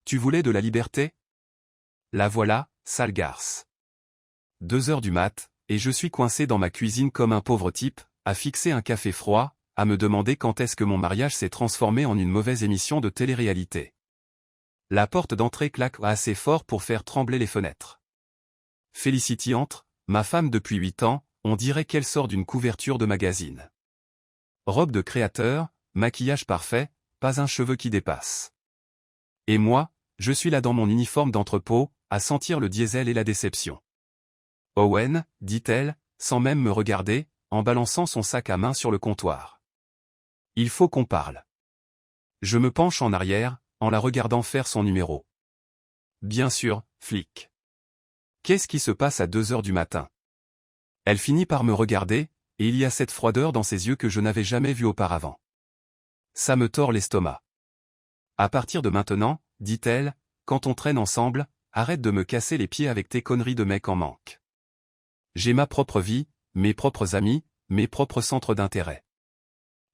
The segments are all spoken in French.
Tu voulais de la liberté? La voilà, sale garce. 2 heures du mat, et je suis coincé dans ma cuisine comme un pauvre type, à fixer un café froid, à me demander quand est-ce que mon mariage s'est transformé en une mauvaise émission de télé-réalité. La porte d'entrée claque assez fort pour faire trembler les fenêtres. Felicity entre, ma femme depuis 8 ans, on dirait qu'elle sort d'une couverture de magazine. Robe de créateur, maquillage parfait, pas un cheveu qui dépasse. Et moi, je suis là dans mon uniforme d'entrepôt, à sentir le diesel et la déception. Owen, dit-elle, sans même me regarder, en balançant son sac à main sur le comptoir. Il faut qu'on parle. Je me penche en arrière, en la regardant faire son numéro. Bien sûr, flic. Qu'est-ce qui se passe à 2 heures du matin? Elle finit par me regarder, et il y a cette froideur dans ses yeux que je n'avais jamais vue auparavant. Ça me tord l'estomac. À partir de maintenant, dit-elle, quand on traîne ensemble, arrête de me casser les pieds avec tes conneries de mec en manque. J'ai ma propre vie, mes propres amis, mes propres centres d'intérêt.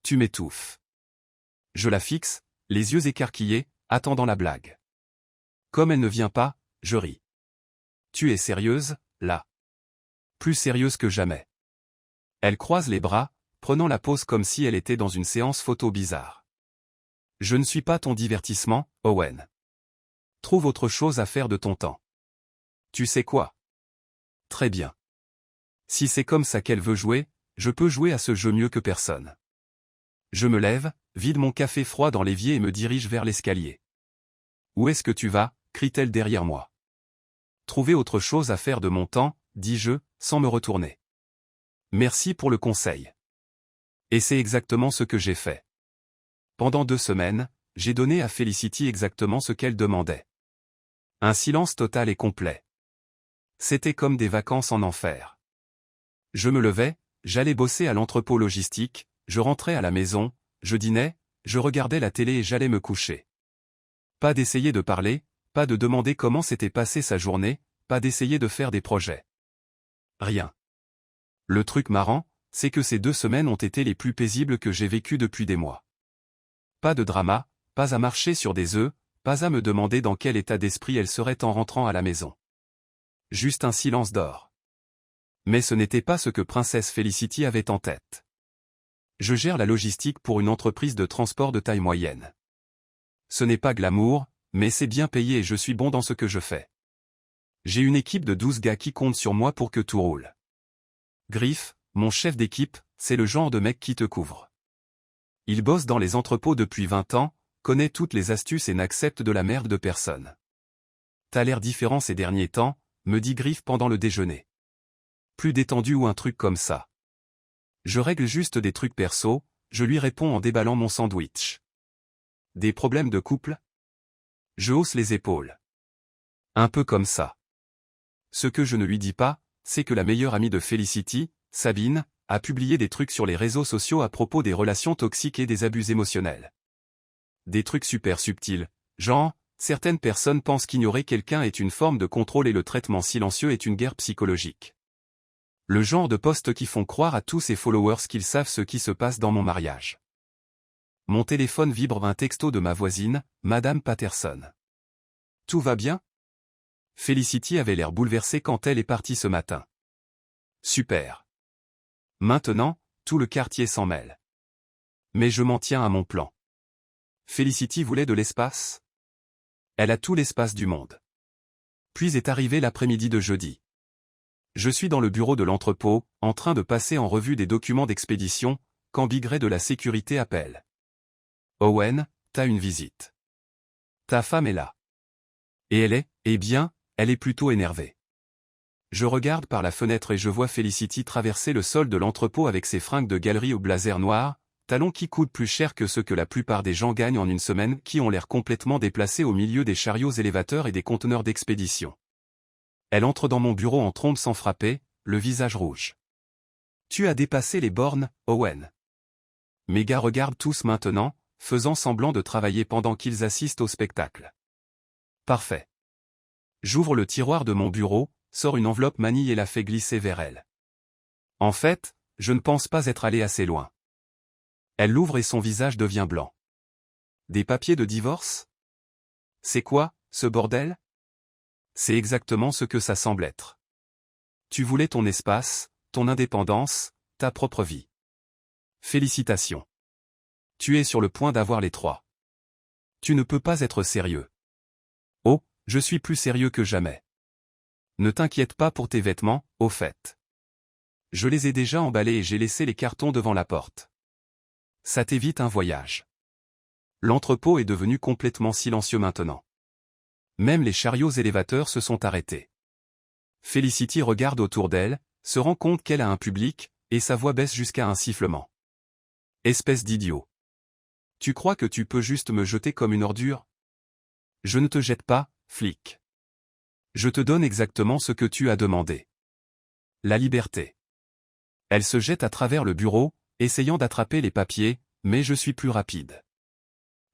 Tu m'étouffes. Je la fixe, les yeux écarquillés, attendant la blague. Comme elle ne vient pas, je ris. Tu es sérieuse, là? Plus sérieuse que jamais. Elle croise les bras, prenant la pose comme si elle était dans une séance photo bizarre. Je ne suis pas ton divertissement, Owen. Trouve autre chose à faire de ton temps. Tu sais quoi? Très bien. Si c'est comme ça qu'elle veut jouer, je peux jouer à ce jeu mieux que personne. Je me lève, vide mon café froid dans l'évier et me dirige vers l'escalier. Où est-ce que tu vas? Crie-t-elle derrière moi. Trouver autre chose à faire de mon temps, dis-je, sans me retourner. Merci pour le conseil. Et c'est exactement ce que j'ai fait. Pendant 2 semaines, j'ai donné à Felicity exactement ce qu'elle demandait. Un silence total et complet. C'était comme des vacances en enfer. Je me levais, j'allais bosser à l'entrepôt logistique, je rentrais à la maison, je dînais, je regardais la télé et j'allais me coucher. Pas d'essayer de parler, pas de demander comment s'était passée sa journée, pas d'essayer de faire des projets. Rien. Le truc marrant, c'est que ces 2 semaines ont été les plus paisibles que j'ai vécues depuis des mois. Pas de drama, pas à marcher sur des œufs, pas à me demander dans quel état d'esprit elle serait en rentrant à la maison. Juste un silence d'or. Mais ce n'était pas ce que Princesse Felicity avait en tête. Je gère la logistique pour une entreprise de transport de taille moyenne. Ce n'est pas glamour, mais c'est bien payé et je suis bon dans ce que je fais. J'ai une équipe de 12 gars qui comptent sur moi pour que tout roule. Griff, mon chef d'équipe, c'est le genre de mec qui te couvre. Il bosse dans les entrepôts depuis 20 ans, connaît toutes les astuces et n'accepte de la merde de personne. T'as l'air différent ces derniers temps, me dit Griff pendant le déjeuner. Plus détendu ou un truc comme ça. Je règle juste des trucs perso, je lui réponds en déballant mon sandwich. Des problèmes de couple? Je hausse les épaules. Un peu comme ça. Ce que je ne lui dis pas, c'est que la meilleure amie de Felicity, Sabine, a publié des trucs sur les réseaux sociaux à propos des relations toxiques et des abus émotionnels. Des trucs super subtils, genre, certaines personnes pensent qu'ignorer quelqu'un est une forme de contrôle et le traitement silencieux est une guerre psychologique. Le genre de posts qui font croire à tous ses followers qu'ils savent ce qui se passe dans mon mariage. Mon téléphone vibre, un texto de ma voisine, Madame Patterson. Tout va bien? Felicity avait l'air bouleversée quand elle est partie ce matin. Super. Maintenant, tout le quartier s'en mêle. Mais je m'en tiens à mon plan. Felicity voulait de l'espace? Elle a tout l'espace du monde. Puis est arrivé l'après-midi de jeudi. Je suis dans le bureau de l'entrepôt, en train de passer en revue des documents d'expédition, quand Big Ray de la sécurité appelle. Owen, t'as une visite. Ta femme est là. Et elle est, eh bien, elle est plutôt énervée. Je regarde par la fenêtre et je vois Felicity traverser le sol de l'entrepôt avec ses fringues de galerie au blazer noir, talons qui coûtent plus cher que ceux que la plupart des gens gagnent en une semaine, qui ont l'air complètement déplacés au milieu des chariots élévateurs et des conteneurs d'expédition. Elle entre dans mon bureau en trombe sans frapper, le visage rouge. Tu as dépassé les bornes, Owen. Mes gars regardent tous maintenant, faisant semblant de travailler pendant qu'ils assistent au spectacle. Parfait. J'ouvre le tiroir de mon bureau, sors une enveloppe manille et la fais glisser vers elle. En fait, je ne pense pas être allé assez loin. Elle l'ouvre et son visage devient blanc. Des papiers de divorce? C'est quoi, ce bordel? C'est exactement ce que ça semble être. Tu voulais ton espace, ton indépendance, ta propre vie. Félicitations. Tu es sur le point d'avoir les trois. Tu ne peux pas être sérieux. Oh, je suis plus sérieux que jamais. Ne t'inquiète pas pour tes vêtements, au fait. Je les ai déjà emballés et j'ai laissé les cartons devant la porte. Ça t'évite un voyage. L'entrepôt est devenu complètement silencieux maintenant. Même les chariots élévateurs se sont arrêtés. Felicity regarde autour d'elle, se rend compte qu'elle a un public, et sa voix baisse jusqu'à un sifflement. Espèce d'idiot. Tu crois que tu peux juste me jeter comme une ordure? Je ne te jette pas, flic. Je te donne exactement ce que tu as demandé. La liberté. Elle se jette à travers le bureau, essayant d'attraper les papiers, mais je suis plus rapide.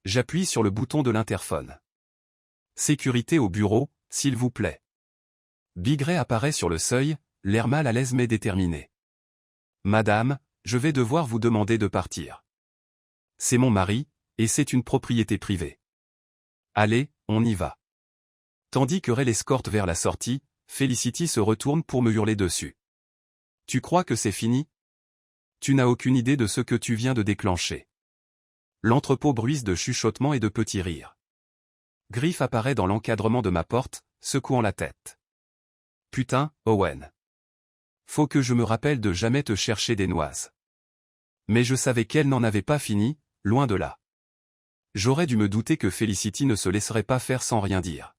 J'appuie sur le bouton de l'interphone. Sécurité au bureau, s'il vous plaît. Big Ray apparaît sur le seuil, l'air mal à l'aise mais déterminé. Madame, je vais devoir vous demander de partir. C'est mon mari, et c'est une propriété privée. Allez, on y va. Tandis que Ray l'escorte vers la sortie, Felicity se retourne pour me hurler dessus. Tu crois que c'est fini? Tu n'as aucune idée de ce que tu viens de déclencher. L'entrepôt bruise de chuchotements et de petits rires. Griff apparaît dans l'encadrement de ma porte, secouant la tête. Putain, Owen. Faut que je me rappelle de jamais te chercher des noises. Mais je savais qu'elle n'en avait pas fini, loin de là. J'aurais dû me douter que Felicity ne se laisserait pas faire sans rien dire.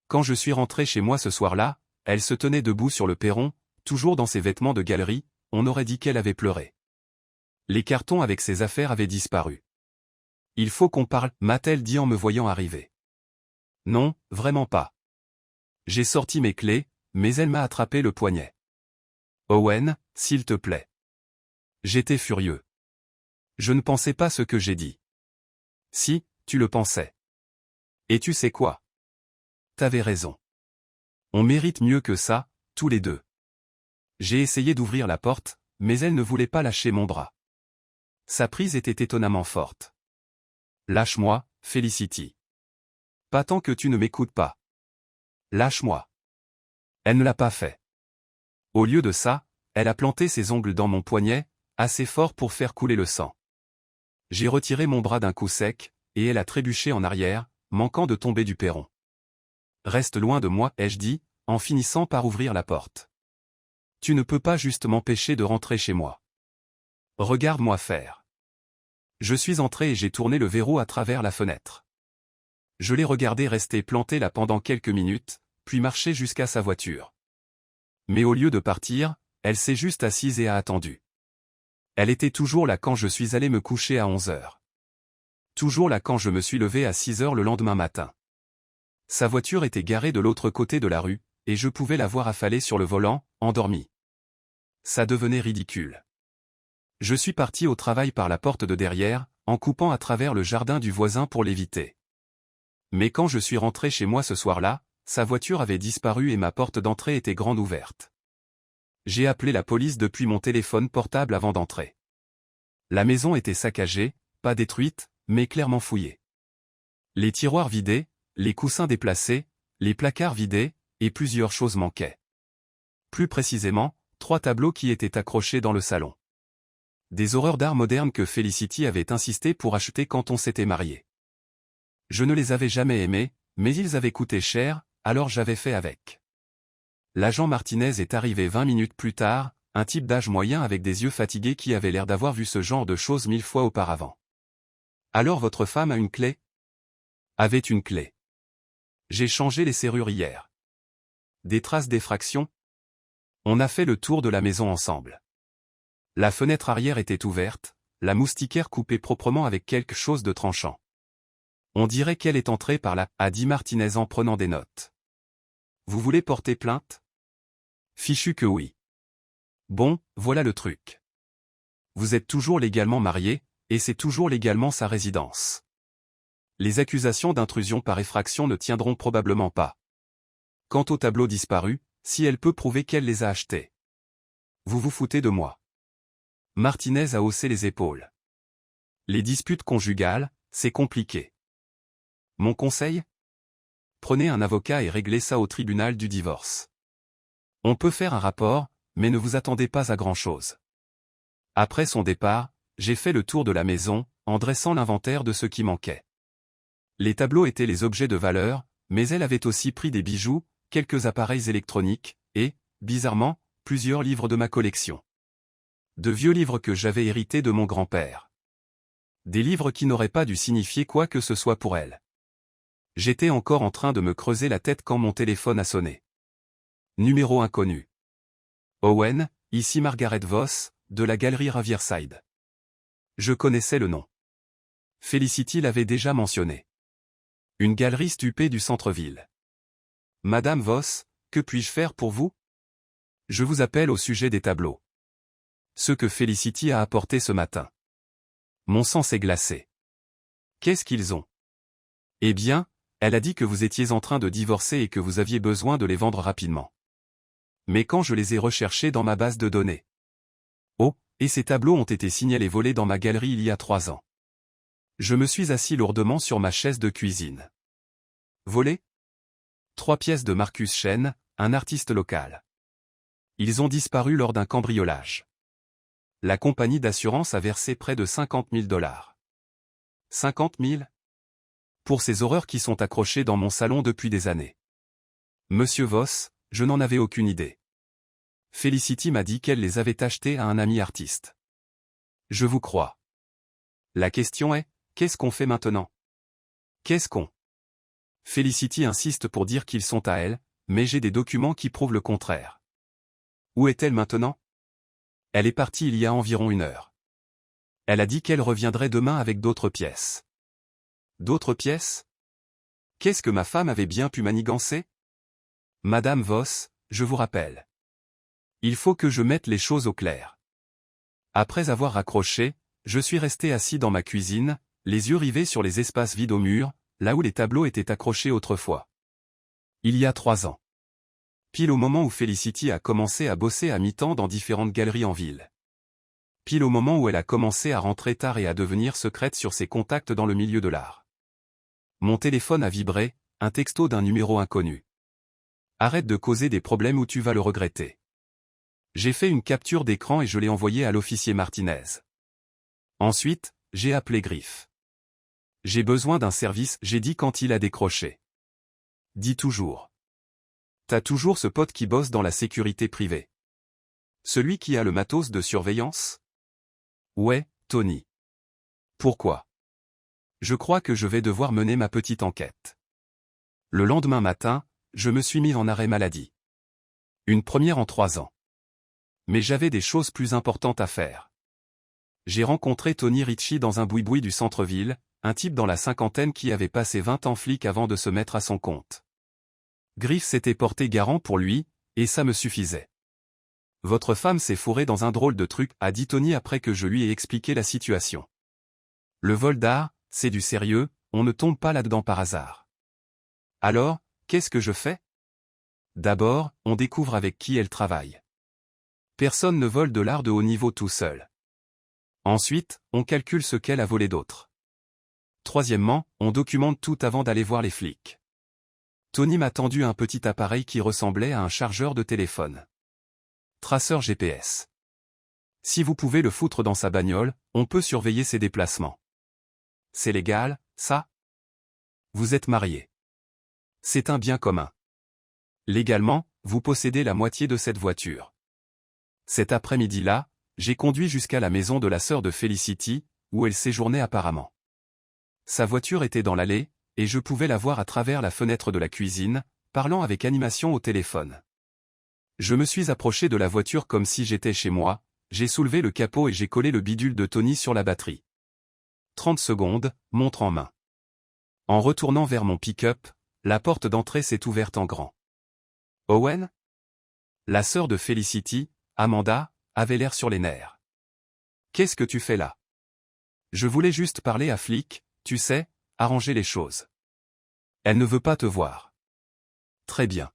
Quand je suis rentré chez moi ce soir-là, elle se tenait debout sur le perron, toujours dans ses vêtements de galerie, on aurait dit qu'elle avait pleuré. Les cartons avec ses affaires avaient disparu. Il faut qu'on parle, m'a-t-elle dit en me voyant arriver. Non, vraiment pas. J'ai sorti mes clés, mais elle m'a attrapé le poignet. Owen, s'il te plaît. J'étais furieux. Je ne pensais pas ce que j'ai dit. Si, tu le pensais. Et tu sais quoi? T'avais raison. On mérite mieux que ça, tous les deux. J'ai essayé d'ouvrir la porte, mais elle ne voulait pas lâcher mon bras. Sa prise était étonnamment forte. Lâche-moi, Felicity. Pas tant que tu ne m'écoutes pas. Lâche-moi. Elle ne l'a pas fait. Au lieu de ça, elle a planté ses ongles dans mon poignet, assez fort pour faire couler le sang. J'ai retiré mon bras d'un coup sec, et elle a trébuché en arrière, manquant de tomber du perron. Reste loin de moi, ai-je dit, en finissant par ouvrir la porte. Tu ne peux pas juste m'empêcher de rentrer chez moi. Regarde-moi faire. Je suis entré et j'ai tourné le verrou à travers la fenêtre. Je l'ai regardé rester planté là pendant quelques minutes, puis marcher jusqu'à sa voiture. Mais au lieu de partir, elle s'est juste assise et a attendu. Elle était toujours là quand je suis allé me coucher à 11 heures. Toujours là quand je me suis levé à 6 heures le lendemain matin. Sa voiture était garée de l'autre côté de la rue, et je pouvais la voir affalée sur le volant, endormie. Ça devenait ridicule. Je suis parti au travail par la porte de derrière, en coupant à travers le jardin du voisin pour l'éviter. Mais quand je suis rentré chez moi ce soir-là, sa voiture avait disparu et ma porte d'entrée était grande ouverte. J'ai appelé la police depuis mon téléphone portable avant d'entrer. La maison était saccagée, pas détruite, mais clairement fouillée. Les tiroirs vidés, les coussins déplacés, les placards vidés, et plusieurs choses manquaient. Plus précisément, 3 tableaux qui étaient accrochés dans le salon. Des horreurs d'art moderne que Felicity avait insisté pour acheter quand on s'était marié. Je ne les avais jamais aimés, mais ils avaient coûté cher, alors j'avais fait avec. L'agent Martinez est arrivé 20 minutes plus tard, un type d'âge moyen avec des yeux fatigués qui avait l'air d'avoir vu ce genre de choses 1000 fois auparavant. Alors votre femme a une clé? Avait une clé. J'ai changé les serrures hier. Des traces d'effraction? On a fait le tour de la maison ensemble. La fenêtre arrière était ouverte, la moustiquaire coupée proprement avec quelque chose de tranchant. On dirait qu'elle est entrée par là, a dit Martinez en prenant des notes. Vous voulez porter plainte? Fichu que oui. Bon, voilà le truc. Vous êtes toujours légalement marié, et c'est toujours légalement sa résidence. Les accusations d'intrusion par effraction ne tiendront probablement pas. Quant au tableau disparu, si elle peut prouver qu'elle les a achetés. Vous vous foutez de moi. Martinez a haussé les épaules. Les disputes conjugales, c'est compliqué. Mon conseil? prenez un avocat et réglez ça au tribunal du divorce. On peut faire un rapport, mais ne vous attendez pas à grand-chose. Après son départ, j'ai fait le tour de la maison, en dressant l'inventaire de ce qui manquait. Les tableaux étaient les objets de valeur, mais elle avait aussi pris des bijoux, quelques appareils électroniques, et, bizarrement, plusieurs livres de ma collection. De vieux livres que j'avais hérités de mon grand-père. Des livres qui n'auraient pas dû signifier quoi que ce soit pour elle. J'étais encore en train de me creuser la tête quand mon téléphone a sonné. Numéro inconnu. Owen, ici Margaret Voss, de la galerie Riverside. Je connaissais le nom. Felicity l'avait déjà mentionné. Une galerie stupée du centre-ville. Madame Voss, que puis-je faire pour vous? Je vous appelle au sujet des tableaux. Ceux que Felicity a apportés ce matin. Mon sang s'est glacé. Qu'est-ce qu'ils ont? Eh bien, elle a dit que vous étiez en train de divorcer et que vous aviez besoin de les vendre rapidement. Mais quand je les ai recherchés dans ma base de données. Oh, et ces tableaux ont été signalés volés dans ma galerie il y a 3 ans. Je me suis assis lourdement sur ma chaise de cuisine. Volés? 3 pièces de Marcus Chen, un artiste local. Ils ont disparu lors d'un cambriolage. La compagnie d'assurance a versé près de 50 000 $. 50 000? Pour ces horreurs qui sont accrochées dans mon salon depuis des années. Monsieur Voss, je n'en avais aucune idée. Felicity m'a dit qu'elle les avait achetés à un ami artiste. Je vous crois. La question est, qu'est-ce qu'on fait maintenant? Qu'est-ce qu'on? Felicity insiste pour dire qu'ils sont à elle, mais j'ai des documents qui prouvent le contraire. Où est-elle maintenant? Elle est partie il y a environ 1 heure. Elle a dit qu'elle reviendrait demain avec d'autres pièces. D'autres pièces? Qu'est-ce que ma femme avait bien pu manigancer? Madame Voss, je vous rappelle. Il faut que je mette les choses au clair. Après avoir raccroché, je suis resté assis dans ma cuisine, les yeux rivés sur les espaces vides au mur, là où les tableaux étaient accrochés autrefois. Il y a 3 ans. Pile au moment où Felicity a commencé à bosser à mi-temps dans différentes galeries en ville. Pile au moment où elle a commencé à rentrer tard et à devenir secrète sur ses contacts dans le milieu de l'art. Mon téléphone a vibré, un texto d'un numéro inconnu. Arrête de causer des problèmes ou tu vas le regretter. J'ai fait une capture d'écran et je l'ai envoyée à l'officier Martinez. Ensuite, j'ai appelé Griff. J'ai besoin d'un service, j'ai dit quand il a décroché. Dis toujours. T'as toujours ce pote qui bosse dans la sécurité privée. Celui qui a le matos de surveillance? Ouais, Tony. Pourquoi? Je crois que je vais devoir mener ma petite enquête. Le lendemain matin, je me suis mis en arrêt maladie. Une première en 3 ans. Mais j'avais des choses plus importantes à faire. J'ai rencontré Tony Ritchie dans un boui-boui du centre-ville, un type dans la cinquantaine qui avait passé 20 ans flic avant de se mettre à son compte. Griff s'était porté garant pour lui, et ça me suffisait. Votre femme s'est fourrée dans un drôle de truc, a dit Tony après que je lui ai expliqué la situation. Le vol d'art, c'est du sérieux, on ne tombe pas là-dedans par hasard. Alors, qu'est-ce que je fais? D'abord, on découvre avec qui elle travaille. Personne ne vole de l'art de haut niveau tout seul. Ensuite, on calcule ce qu'elle a volé d'autre. Troisièmement, on documente tout avant d'aller voir les flics. Tony m'a tendu un petit appareil qui ressemblait à un chargeur de téléphone. Traceur GPS. Si vous pouvez le foutre dans sa bagnole, on peut surveiller ses déplacements. C'est légal, ça? Vous êtes marié. C'est un bien commun. Légalement, vous possédez la moitié de cette voiture. Cet après-midi-là, j'ai conduit jusqu'à la maison de la sœur de Felicity, où elle séjournait apparemment. Sa voiture était dans l'allée, et je pouvais la voir à travers la fenêtre de la cuisine, parlant avec animation au téléphone. Je me suis approché de la voiture comme si j'étais chez moi, j'ai soulevé le capot et j'ai collé le bidule de Tony sur la batterie. 30 secondes, montre en main. En retournant vers mon pick-up, la porte d'entrée s'est ouverte en grand. Owen? La sœur de Felicity, Amanda, avait l'air sur les nerfs. Qu'est-ce que tu fais là? Je voulais juste parler à flic, tu sais, arranger les choses. Elle ne veut pas te voir. Très bien.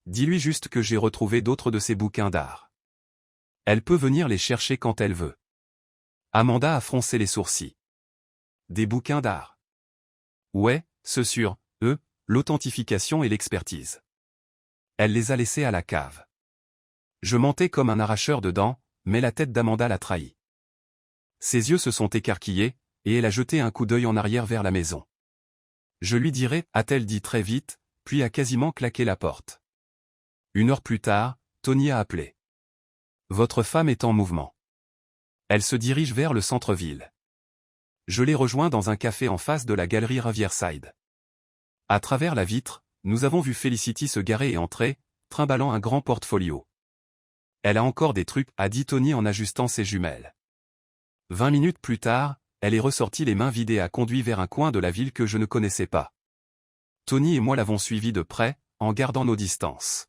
Dis-lui juste que j'ai retrouvé d'autres de ses bouquins d'art. Elle peut venir les chercher quand elle veut. Amanda a froncé les sourcils. Des bouquins d'art. Ouais, ce sur eux, l'authentification et l'expertise. Elle les a laissés à la cave. Je mentais comme un arracheur de dents, mais la tête d'Amanda l'a trahi. Ses yeux se sont écarquillés, et elle a jeté un coup d'œil en arrière vers la maison. Je lui dirai, a-t-elle dit très vite, puis a quasiment claqué la porte. 1 heure plus tard, Tony a appelé. Votre femme est en mouvement. Elle se dirige vers le centre-ville. Je l'ai rejoint dans un café en face de la galerie Riverside. À travers la vitre, nous avons vu Felicity se garer et entrer, trimballant un grand portfolio. Elle a encore des trucs, a dit Tony en ajustant ses jumelles. 20 minutes plus tard, elle est ressortie les mains vidées et a conduit vers un coin de la ville que je ne connaissais pas. Tony et moi l'avons suivie de près, en gardant nos distances.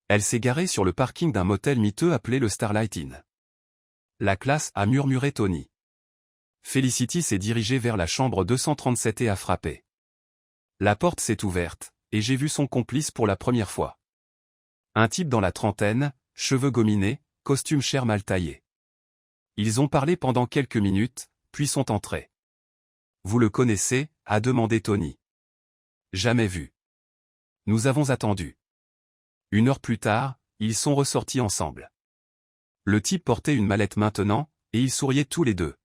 Elle s'est garée sur le parking d'un motel miteux appelé le Starlight Inn. La classe, a murmuré Tony. Felicity s'est dirigée vers la chambre 237 et a frappé. La porte s'est ouverte, et j'ai vu son complice pour la première fois. Un type dans la trentaine, cheveux gominés, costume cher mal taillé. Ils ont parlé pendant quelques minutes, puis sont entrés. Vous le connaissez, a demandé Tony. Jamais vu. Nous avons attendu. 1 heure plus tard, ils sont ressortis ensemble. Le type portait une mallette maintenant, et ils souriaient tous les deux.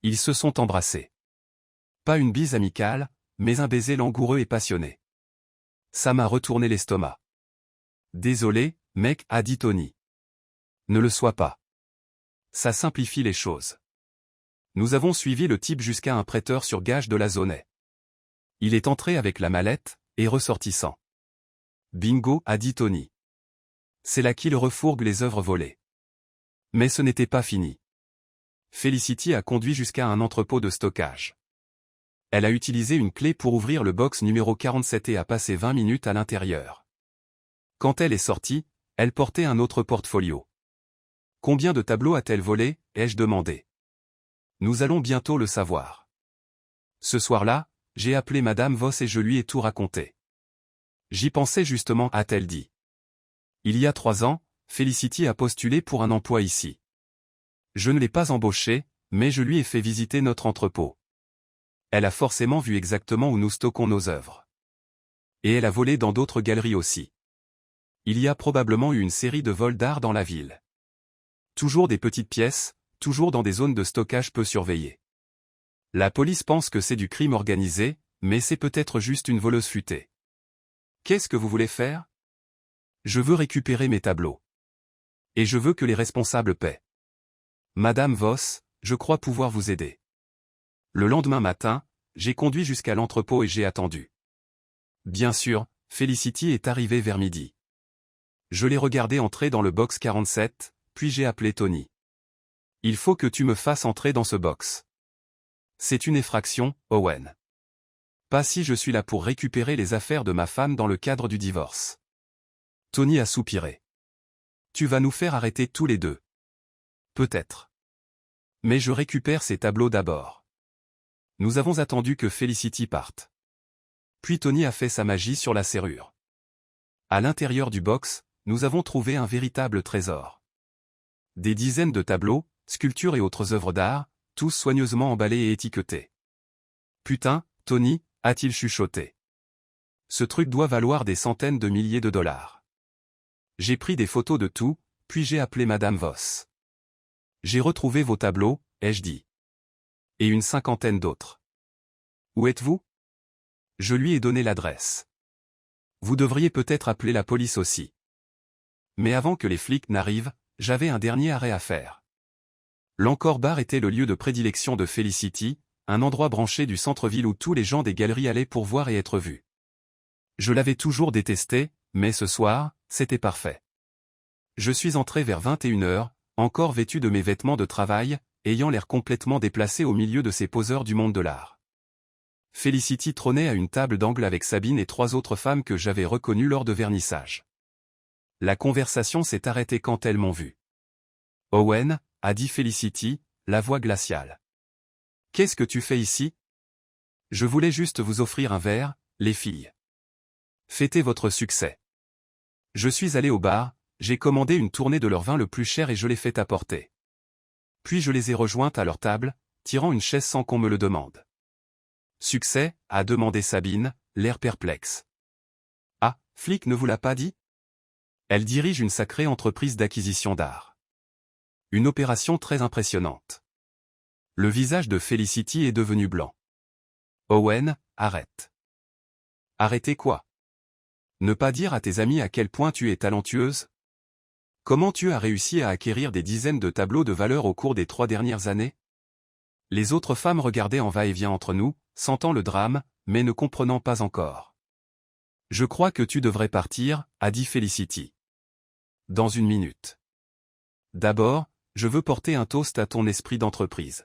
Ils se sont embrassés. Pas une bise amicale, mais un baiser langoureux et passionné. Ça m'a retourné l'estomac. Désolé, mec, a dit Tony. Ne le sois pas. Ça simplifie les choses. Nous avons suivi le type jusqu'à un prêteur sur gage de la Zonay. Il est entré avec la mallette, et ressorti sans. Bingo, a dit Tony. C'est là qu'il refourgue les œuvres volées. Mais ce n'était pas fini. Felicity a conduit jusqu'à un entrepôt de stockage. Elle a utilisé une clé pour ouvrir le box numéro 47 et a passé 20 minutes à l'intérieur. Quand elle est sortie, elle portait un autre portfolio. Combien de tableaux a-t-elle volé, ai-je demandé. Nous allons bientôt le savoir. Ce soir-là, j'ai appelé Madame Voss et je lui ai tout raconté. J'y pensais justement, a-t-elle dit. Il y a 3 ans, Felicity a postulé pour un emploi ici. Je ne l'ai pas embauchée, mais je lui ai fait visiter notre entrepôt. Elle a forcément vu exactement où nous stockons nos œuvres. Et elle a volé dans d'autres galeries aussi. Il y a probablement eu une série de vols d'art dans la ville. Toujours des petites pièces, toujours dans des zones de stockage peu surveillées. La police pense que c'est du crime organisé, mais c'est peut-être juste une voleuse futée. Qu'est-ce que vous voulez faire? Je veux récupérer mes tableaux. Et je veux que les responsables paient. Madame Voss, je crois pouvoir vous aider. Le lendemain matin, j'ai conduit jusqu'à l'entrepôt et j'ai attendu. Bien sûr, Felicity est arrivée vers midi. Je l'ai regardée entrer dans le box 47, puis j'ai appelé Tony. Il faut que tu me fasses entrer dans ce box. C'est une effraction, Owen. Pas si je suis là pour récupérer les affaires de ma femme dans le cadre du divorce. Tony a soupiré. Tu vas nous faire arrêter tous les deux. Peut-être. Mais je récupère ces tableaux d'abord. Nous avons attendu que Felicity parte. Puis Tony a fait sa magie sur la serrure. À l'intérieur du box, nous avons trouvé un véritable trésor. Des dizaines de tableaux, sculptures et autres œuvres d'art, tous soigneusement emballés et étiquetés. Putain, Tony, a-t-il chuchoté. Ce truc doit valoir des centaines de milliers de dollars. J'ai pris des photos de tout, puis j'ai appelé Madame Voss. J'ai retrouvé vos tableaux, ai-je dit. Et une 50aine d'autres. Où êtes-vous? Je lui ai donné l'adresse. Vous devriez peut-être appeler la police aussi. Mais avant que les flics n'arrivent, j'avais un dernier arrêt à faire. L'Encore Bar était le lieu de prédilection de Felicity, un endroit branché du centre-ville où tous les gens des galeries allaient pour voir et être vus. Je l'avais toujours détesté, mais ce soir, c'était parfait. Je suis entré vers 21 heures, encore vêtu de mes vêtements de travail, ayant l'air complètement déplacé au milieu de ces poseurs du monde de l'art. Felicity trônait à une table d'angle avec Sabine et 3 autres femmes que j'avais reconnues lors de vernissage. La conversation s'est arrêtée quand elles m'ont vu. Owen, a dit Felicity, la voix glaciale. Qu'est-ce que tu fais ici? Je voulais juste vous offrir un verre, les filles. Fêtez votre succès. Je suis allé au bar, j'ai commandé une tournée de leur vin le plus cher et je l'ai fait apporter. Puis je les ai rejointes à leur table, tirant une chaise sans qu'on me le demande. Succès, a demandé Sabine, l'air perplexe. Ah, Flic ne vous l'a pas dit? Elle dirige une sacrée entreprise d'acquisition d'art. Une opération très impressionnante. Le visage de Felicity est devenu blanc. Owen, arrête. Arrêtez quoi? Ne pas dire à tes amis à quel point tu es talentueuse? Comment tu as réussi à acquérir des dizaines de tableaux de valeur au cours des 3 dernières années? Les autres femmes regardaient en va-et-vient entre nous, sentant le drame, mais ne comprenant pas encore. Je crois que tu devrais partir, a dit Felicity. Dans 1 minute. D'abord, je veux porter un toast à ton esprit d'entreprise.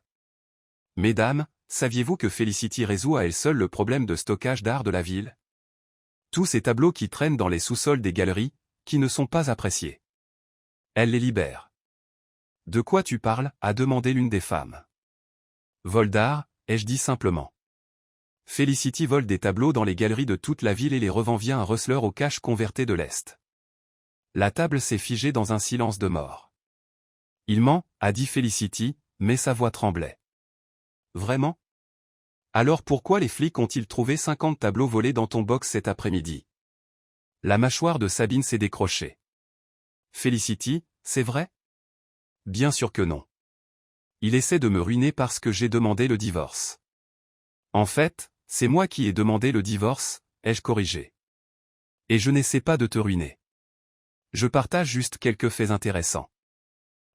Mesdames, saviez-vous que Felicity résout à elle seule le problème de stockage d'art de la ville? Tous ces tableaux qui traînent dans les sous-sols des galeries, qui ne sont pas appréciés. Elle les libère. De quoi tu parles? A demandé l'une des femmes. Vol d'art, ai-je dit simplement. Felicity vole des tableaux dans les galeries de toute la ville et les revend via un rustler au cash converté de l'Est. La table s'est figée dans un silence de mort. Il ment, a dit Felicity, mais sa voix tremblait. Vraiment? Alors pourquoi les flics ont-ils trouvé 50 tableaux volés dans ton box cet après-midi? La mâchoire de Sabine s'est décrochée. Felicity, c'est vrai? Bien sûr que non. Il essaie de me ruiner parce que j'ai demandé le divorce. En fait, c'est moi qui ai demandé le divorce, ai-je corrigé. Et je n'essaie pas de te ruiner. Je partage juste quelques faits intéressants.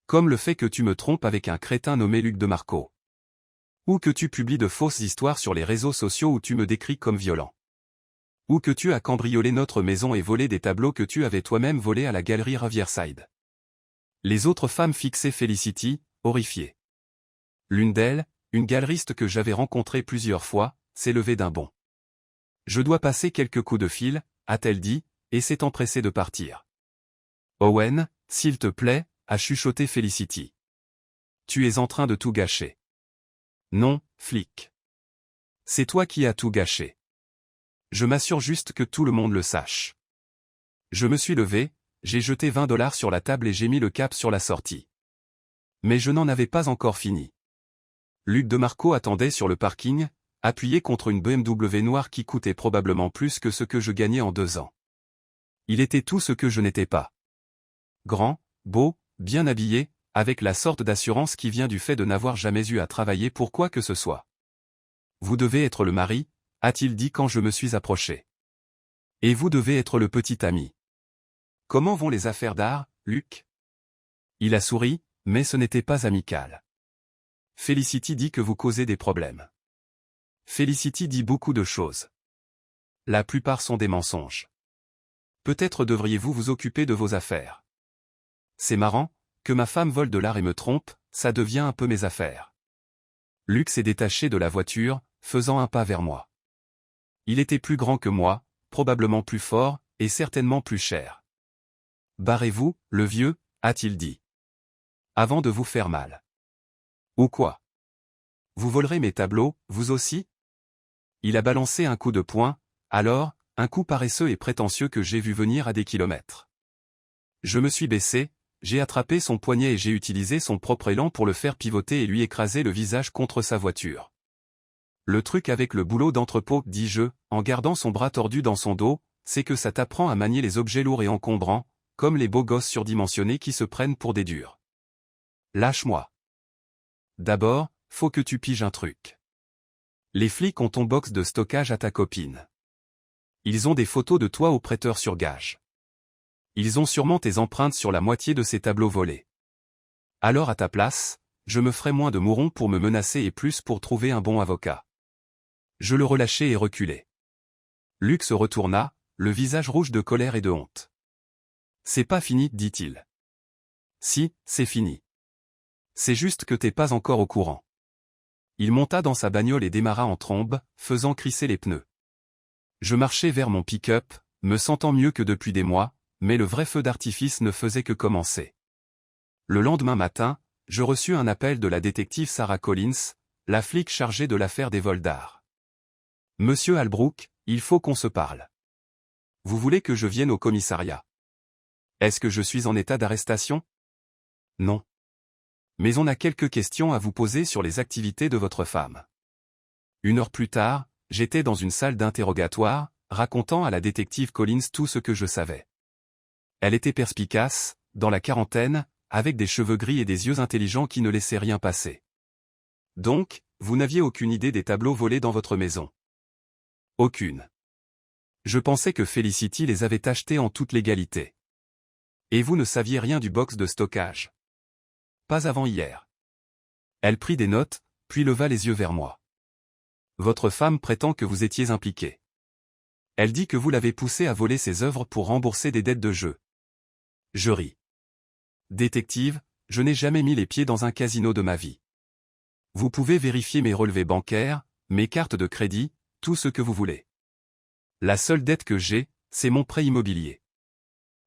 Comme le fait que tu me trompes avec un crétin nommé Luc Demarco. Ou que tu publies de fausses histoires sur les réseaux sociaux où tu me décris comme violent. Ou que tu as cambriolé notre maison et volé des tableaux que tu avais toi-même volés à la galerie Riverside. Les autres femmes fixaient Felicity, horrifiées. L'une d'elles, une galeriste que j'avais rencontrée plusieurs fois, s'est levée d'un bond. Je dois passer quelques coups de fil, a-t-elle dit, et s'est empressée de partir. Owen, s'il te plaît, a chuchoté Felicity. Tu es en train de tout gâcher. Non, flic. C'est toi qui as tout gâché. Je m'assure juste que tout le monde le sache. Je me suis levé, j'ai jeté $20 sur la table et j'ai mis le cap sur la sortie. Mais je n'en avais pas encore fini. Luc Demarco attendait sur le parking, appuyé contre une BMW noire qui coûtait probablement plus que ce que je gagnais en 2 ans. Il était tout ce que je n'étais pas. Grand, beau, bien habillé, avec la sorte d'assurance qui vient du fait de n'avoir jamais eu à travailler pour quoi que ce soit. Vous devez être le mari, a-t-il dit quand je me suis approché. Et vous devez être le petit ami. Comment vont les affaires d'art, Luc? Il a souri, mais ce n'était pas amical. Felicity dit que vous causez des problèmes. Felicity dit beaucoup de choses. La plupart sont des mensonges. Peut-être devriez-vous vous occuper de vos affaires. C'est marrant, que ma femme vole de l'art et me trompe, ça devient un peu mes affaires. Luc s'est détaché de la voiture, faisant un pas vers moi. Il était plus grand que moi, probablement plus fort, et certainement plus cher. Barrez-vous, le vieux, a-t-il dit. Avant de vous faire mal. Ou quoi? Vous volerez mes tableaux, vous aussi? Il a balancé un coup de poing, alors, un coup paresseux et prétentieux que j'ai vu venir à des kilomètres. Je me suis baissé, j'ai attrapé son poignet et j'ai utilisé son propre élan pour le faire pivoter et lui écraser le visage contre sa voiture. Le truc avec le boulot d'entrepôt, dis-je, en gardant son bras tordu dans son dos, c'est que ça t'apprend à manier les objets lourds et encombrants, comme les beaux gosses surdimensionnés qui se prennent pour des durs. Lâche-moi. D'abord, faut que tu piges un truc. Les flics ont ton box de stockage à ta copine. Ils ont des photos de toi au prêteur sur gage. Ils ont sûrement tes empreintes sur la moitié de ces tableaux volés. Alors à ta place, je me ferai moins de mourons pour me menacer et plus pour trouver un bon avocat. Je le relâchai et reculai. Luc se retourna, le visage rouge de colère et de honte. C'est pas fini, dit-il. Si, c'est fini. C'est juste que t'es pas encore au courant. Il monta dans sa bagnole et démarra en trombe, faisant crisser les pneus. Je marchai vers mon pick-up, me sentant mieux que depuis des mois, mais le vrai feu d'artifice ne faisait que commencer. Le lendemain matin, je reçus un appel de la détective Sarah Collins, la flic chargée de l'affaire des vols d'art. Monsieur Albrook, il faut qu'on se parle. Vous voulez que je vienne au commissariat? Est-ce que je suis en état d'arrestation? Non. Mais on a quelques questions à vous poser sur les activités de votre femme. 1 heure plus tard, j'étais dans une salle d'interrogatoire, racontant à la détective Collins tout ce que je savais. Elle était perspicace, dans la quarantaine, avec des cheveux gris et des yeux intelligents qui ne laissaient rien passer. Donc, vous n'aviez aucune idée des tableaux volés dans votre maison? Aucune. Je pensais que Felicity les avait achetés en toute légalité. Et vous ne saviez rien du box de stockage? Pas avant hier. Elle prit des notes, puis leva les yeux vers moi. Votre femme prétend que vous étiez impliqué. Elle dit que vous l'avez poussé à voler ses œuvres pour rembourser des dettes de jeu. Je ris. Détective, je n'ai jamais mis les pieds dans un casino de ma vie. Vous pouvez vérifier mes relevés bancaires, mes cartes de crédit, tout ce que vous voulez. La seule dette que j'ai, c'est mon prêt immobilier.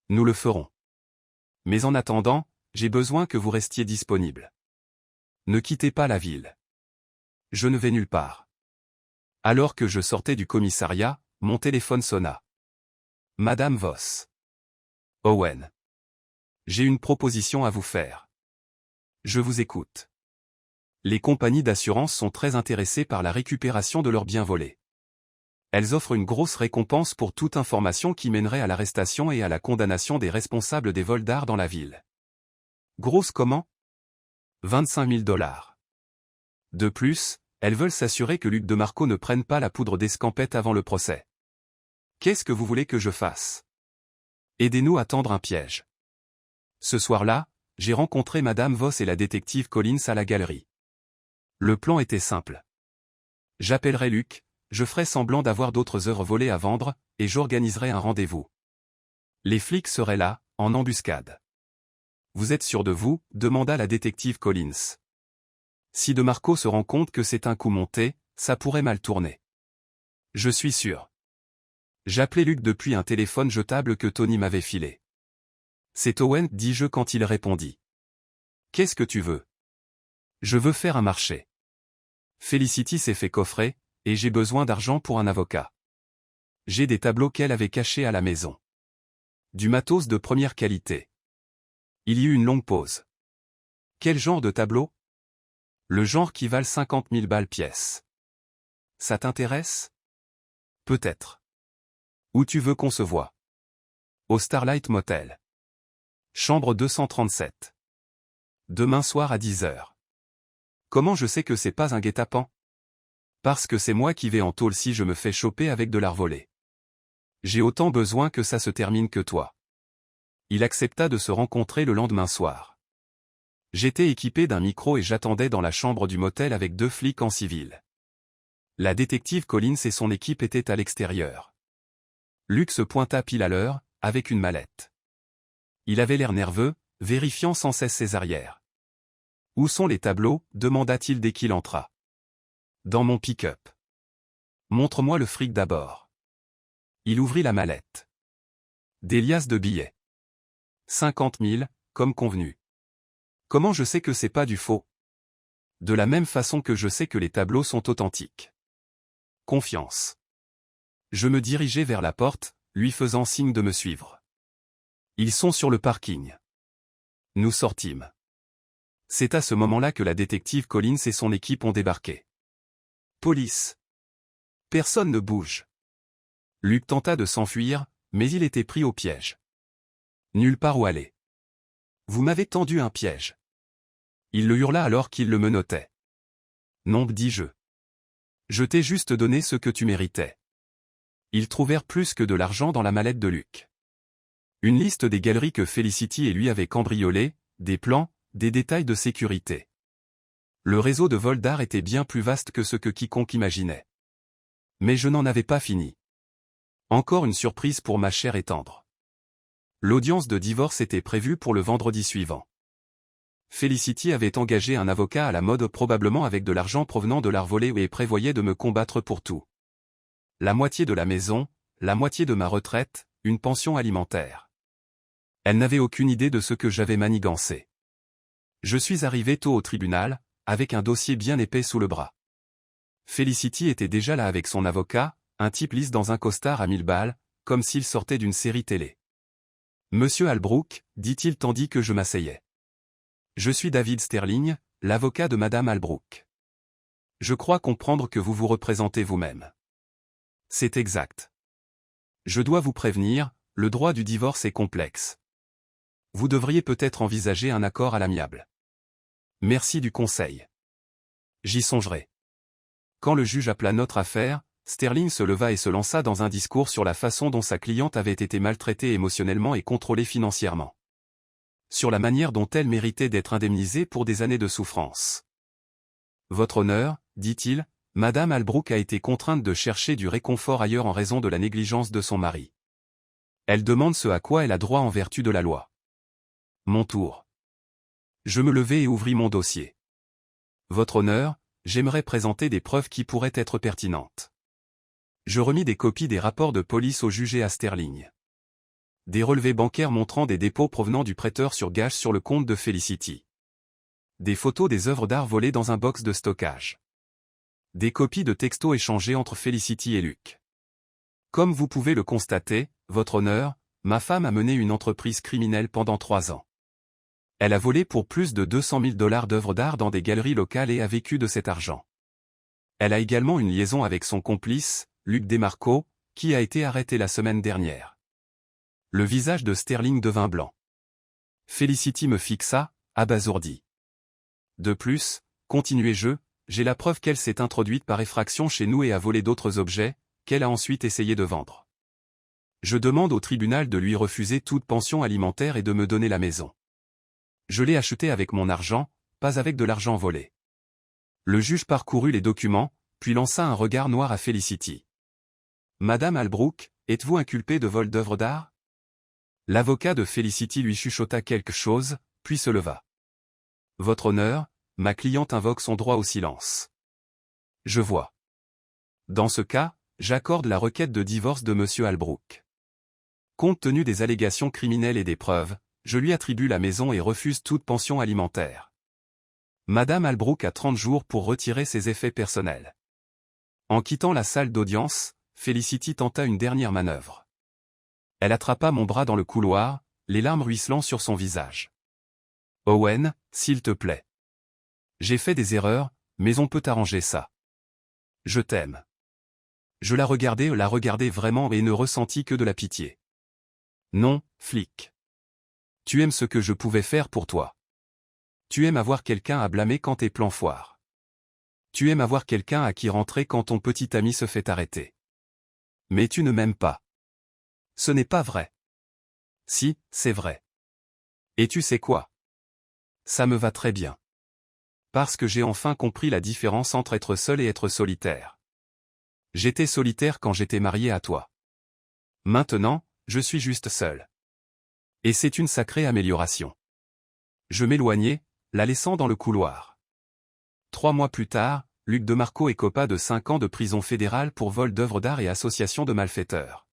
Nous le ferons. Mais en attendant, j'ai besoin que vous restiez disponible. Ne quittez pas la ville. Je ne vais nulle part. Alors que je sortais du commissariat, mon téléphone sonna. Madame Voss. Owen. J'ai une proposition à vous faire. Je vous écoute. Les compagnies d'assurance sont très intéressées par la récupération de leurs biens volés. Elles offrent une grosse récompense pour toute information qui mènerait à l'arrestation et à la condamnation des responsables des vols d'art dans la ville. Grosse comment? 25 000 $. De plus, elles veulent s'assurer que Luc DeMarco ne prenne pas la poudre d'escampette avant le procès. Qu'est-ce que vous voulez que je fasse? Aidez-nous à tendre un piège. Ce soir-là, j'ai rencontré Madame Voss et la détective Collins à la galerie. Le plan était simple. J'appellerai Luc, je ferai semblant d'avoir d'autres œuvres volées à vendre, et j'organiserai un rendez-vous. Les flics seraient là, en embuscade. Vous êtes sûr de vous? Demanda la détective Collins. Si DeMarco se rend compte que c'est un coup monté, ça pourrait mal tourner. Je suis sûr. J'appelais Luc depuis un téléphone jetable que Tony m'avait filé. C'est Owen, dis-je quand il répondit. Qu'est-ce que tu veux? Je veux faire un marché. Felicity s'est fait coffrer, et j'ai besoin d'argent pour un avocat. J'ai des tableaux qu'elle avait cachés à la maison. Du matos de première qualité. Il y eut une longue pause. Quel genre de tableau? Le genre qui valent 50 000 balles pièce. Ça t'intéresse? Peut-être. Où tu veux qu'on se voie? Au Starlight Motel. Chambre 237. Demain soir à 10 h. Comment je sais que c'est pas un guet-apens? Parce que c'est moi qui vais en tôle si je me fais choper avec de l'art volé. J'ai autant besoin que ça se termine que toi. Il accepta de se rencontrer le lendemain soir. J'étais équipé d'un micro et j'attendais dans la chambre du motel avec 2 flics en civil. La détective Collins et son équipe étaient à l'extérieur. Luc se pointa pile à l'heure, avec une mallette. Il avait l'air nerveux, vérifiant sans cesse ses arrières. « Où sont les tableaux ?» demanda-t-il dès qu'il entra. « Dans mon pick-up. »« Montre-moi le fric d'abord. » Il ouvrit la mallette. Des liasses de billets. 50 000, comme convenu. Comment je sais que c'est pas du faux? De la même façon que je sais que les tableaux sont authentiques. Confiance. Je me dirigeai vers la porte, lui faisant signe de me suivre. Ils sont sur le parking. Nous sortîmes. C'est à ce moment-là que la détective Collins et son équipe ont débarqué. Police. Personne ne bouge. Luc tenta de s'enfuir, mais il était pris au piège. Nulle part où aller. Vous m'avez tendu un piège. Il le hurla alors qu'il le menottait. Non, dis-je. Je t'ai juste donné ce que tu méritais. Ils trouvèrent plus que de l'argent dans la mallette de Luc. Une liste des galeries que Felicity et lui avaient cambriolées, des plans, des détails de sécurité. Le réseau de vol d'art était bien plus vaste que ce que quiconque imaginait. Mais je n'en avais pas fini. Encore une surprise pour ma chère et tendre. L'audience de divorce était prévue pour le vendredi suivant. Felicity avait engagé un avocat à la mode probablement avec de l'argent provenant de l'art volé et prévoyait de me combattre pour tout. La moitié de la maison, la moitié de ma retraite, une pension alimentaire. Elle n'avait aucune idée de ce que j'avais manigancé. Je suis arrivé tôt au tribunal, avec un dossier bien épais sous le bras. Felicity était déjà là avec son avocat, un type lisse dans un costard à 1000 balles, comme s'il sortait d'une série télé. « Monsieur Albrook » dit-il tandis que je m'asseyais. « Je suis David Sterling, l'avocat de Madame Albrook. » Je crois comprendre que vous vous représentez vous-même. C'est exact. Je dois vous prévenir, le droit du divorce est complexe. Vous devriez peut-être envisager un accord à l'amiable. Merci du conseil. J'y songerai. Quand le juge appela notre affaire, Sterling se leva et se lança dans un discours sur la façon dont sa cliente avait été maltraitée émotionnellement et contrôlée financièrement. Sur la manière dont elle méritait d'être indemnisée pour des années de souffrance. Votre honneur, dit-il, Madame Albrook a été contrainte de chercher du réconfort ailleurs en raison de la négligence de son mari. Elle demande ce à quoi elle a droit en vertu de la loi. Mon tour. Je me levai et ouvris mon dossier. Votre honneur, j'aimerais présenter des preuves qui pourraient être pertinentes. Je remis des copies des rapports de police au juge et à Sterling. Des relevés bancaires montrant des dépôts provenant du prêteur sur gage sur le compte de Felicity. Des photos des œuvres d'art volées dans un box de stockage. Des copies de textos échangés entre Felicity et Luke. Comme vous pouvez le constater, votre honneur, ma femme a mené une entreprise criminelle pendant 3 ans. Elle a volé pour plus de 200 000 $ d'œuvres d'art dans des galeries locales et a vécu de cet argent. Elle a également une liaison avec son complice, Luc Demarco, qui a été arrêté la semaine dernière. Le visage de Sterling devint blanc. Felicity me fixa, abasourdi. De plus, continuai-je, j'ai la preuve qu'elle s'est introduite par effraction chez nous et a volé d'autres objets, qu'elle a ensuite essayé de vendre. Je demande au tribunal de lui refuser toute pension alimentaire et de me donner la maison. Je l'ai achetée avec mon argent, pas avec de l'argent volé. Le juge parcourut les documents, puis lança un regard noir à Felicity. Madame Albrook, êtes-vous inculpée de vol d'œuvres d'art? L'avocat de Felicity lui chuchota quelque chose, puis se leva. Votre honneur, ma cliente invoque son droit au silence. Je vois. Dans ce cas, j'accorde la requête de divorce de monsieur Albrook. Compte tenu des allégations criminelles et des preuves, je lui attribue la maison et refuse toute pension alimentaire. Madame Albrook a 30 jours pour retirer ses effets personnels. En quittant la salle d'audience, Felicity tenta une dernière manœuvre. Elle attrapa mon bras dans le couloir, les larmes ruisselant sur son visage. Owen, s'il te plaît. J'ai fait des erreurs, mais on peut arranger ça. Je t'aime. Je la regardai vraiment et ne ressentis que de la pitié. Non, flic. Tu aimes ce que je pouvais faire pour toi. Tu aimes avoir quelqu'un à blâmer quand tes plans foirent. Tu aimes avoir quelqu'un à qui rentrer quand ton petit ami se fait arrêter. Mais tu ne m'aimes pas. Ce n'est pas vrai. Si, c'est vrai. Et tu sais quoi? Ça me va très bien. Parce que j'ai enfin compris la différence entre être seul et être solitaire. J'étais solitaire quand j'étais marié à toi. Maintenant, je suis juste seul. Et c'est une sacrée amélioration. Je m'éloignai, la laissant dans le couloir. 3 mois plus tard, Luc Demarco écopa de 5 ans de prison fédérale pour vol d'œuvres d'art et association de malfaiteurs.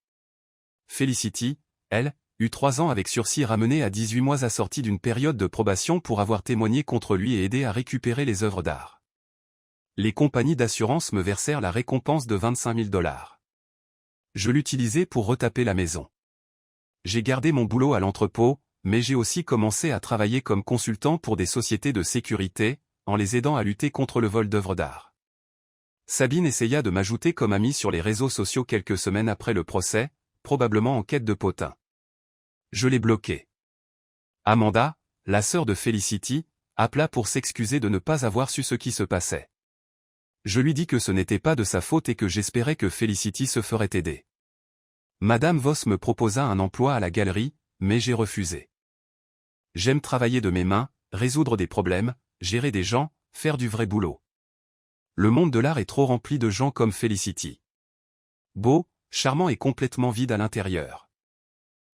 Felicity, elle, eut 3 ans avec sursis ramené à 18 mois assorti d'une période de probation pour avoir témoigné contre lui et aidé à récupérer les œuvres d'art. Les compagnies d'assurance me versèrent la récompense de 25 000 $. Je l'utilisai pour retaper la maison. J'ai gardé mon boulot à l'entrepôt, mais j'ai aussi commencé à travailler comme consultant pour des sociétés de sécurité, en les aidant à lutter contre le vol d'œuvres d'art. Sabine essaya de m'ajouter comme amie sur les réseaux sociaux quelques semaines après le procès, probablement en quête de potin. Je l'ai bloqué. Amanda, la sœur de Felicity, appela pour s'excuser de ne pas avoir su ce qui se passait. Je lui dis que ce n'était pas de sa faute et que j'espérais que Felicity se ferait aider. Madame Voss me proposa un emploi à la galerie, mais j'ai refusé. J'aime travailler de mes mains, résoudre des problèmes, gérer des gens, faire du vrai boulot. Le monde de l'art est trop rempli de gens comme Felicity. Beau, charmant et complètement vide à l'intérieur.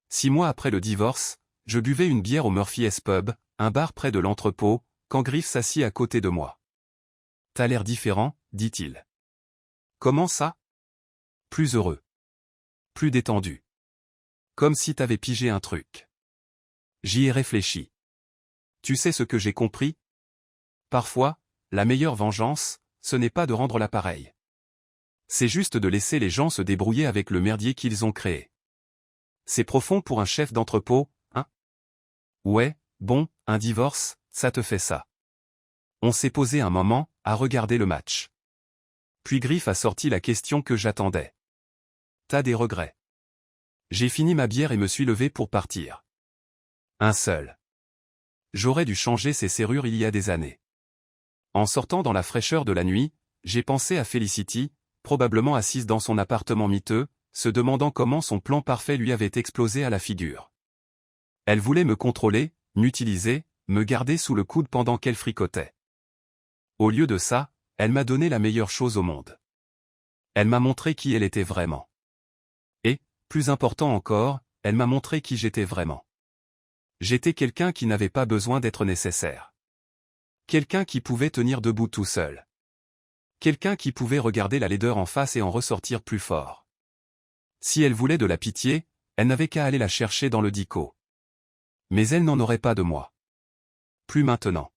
6 mois après le divorce, je buvais une bière au Murphy's Pub, un bar près de l'entrepôt, quand Griff s'assit à côté de moi. T'as l'air différent, dit-il. Comment ça? Plus heureux. Plus détendu. Comme si t'avais pigé un truc. J'y ai réfléchi. Tu sais ce que j'ai compris? Parfois, la meilleure vengeance, ce n'est pas de rendre l'appareil. C'est juste de laisser les gens se débrouiller avec le merdier qu'ils ont créé. C'est profond pour un chef d'entrepôt, hein? Ouais, bon, un divorce, ça te fait ça. On s'est posé un moment, à regarder le match. Puis Griff a sorti la question que j'attendais. T'as des regrets? J'ai fini ma bière et me suis levé pour partir. Un seul. J'aurais dû changer ces serrures il y a des années. En sortant dans la fraîcheur de la nuit, j'ai pensé à Felicity, probablement assise dans son appartement miteux, se demandant comment son plan parfait lui avait explosé à la figure. Elle voulait me contrôler, m'utiliser, me garder sous le coude pendant qu'elle fricotait. Au lieu de ça, elle m'a donné la meilleure chose au monde. Elle m'a montré qui elle était vraiment. Et, plus important encore, elle m'a montré qui j'étais vraiment. J'étais quelqu'un qui n'avait pas besoin d'être nécessaire. Quelqu'un qui pouvait tenir debout tout seul. Quelqu'un qui pouvait regarder la laideur en face et en ressortir plus fort. Si elle voulait de la pitié, elle n'avait qu'à aller la chercher dans le dico. Mais elle n'en aurait pas de moi. Plus maintenant.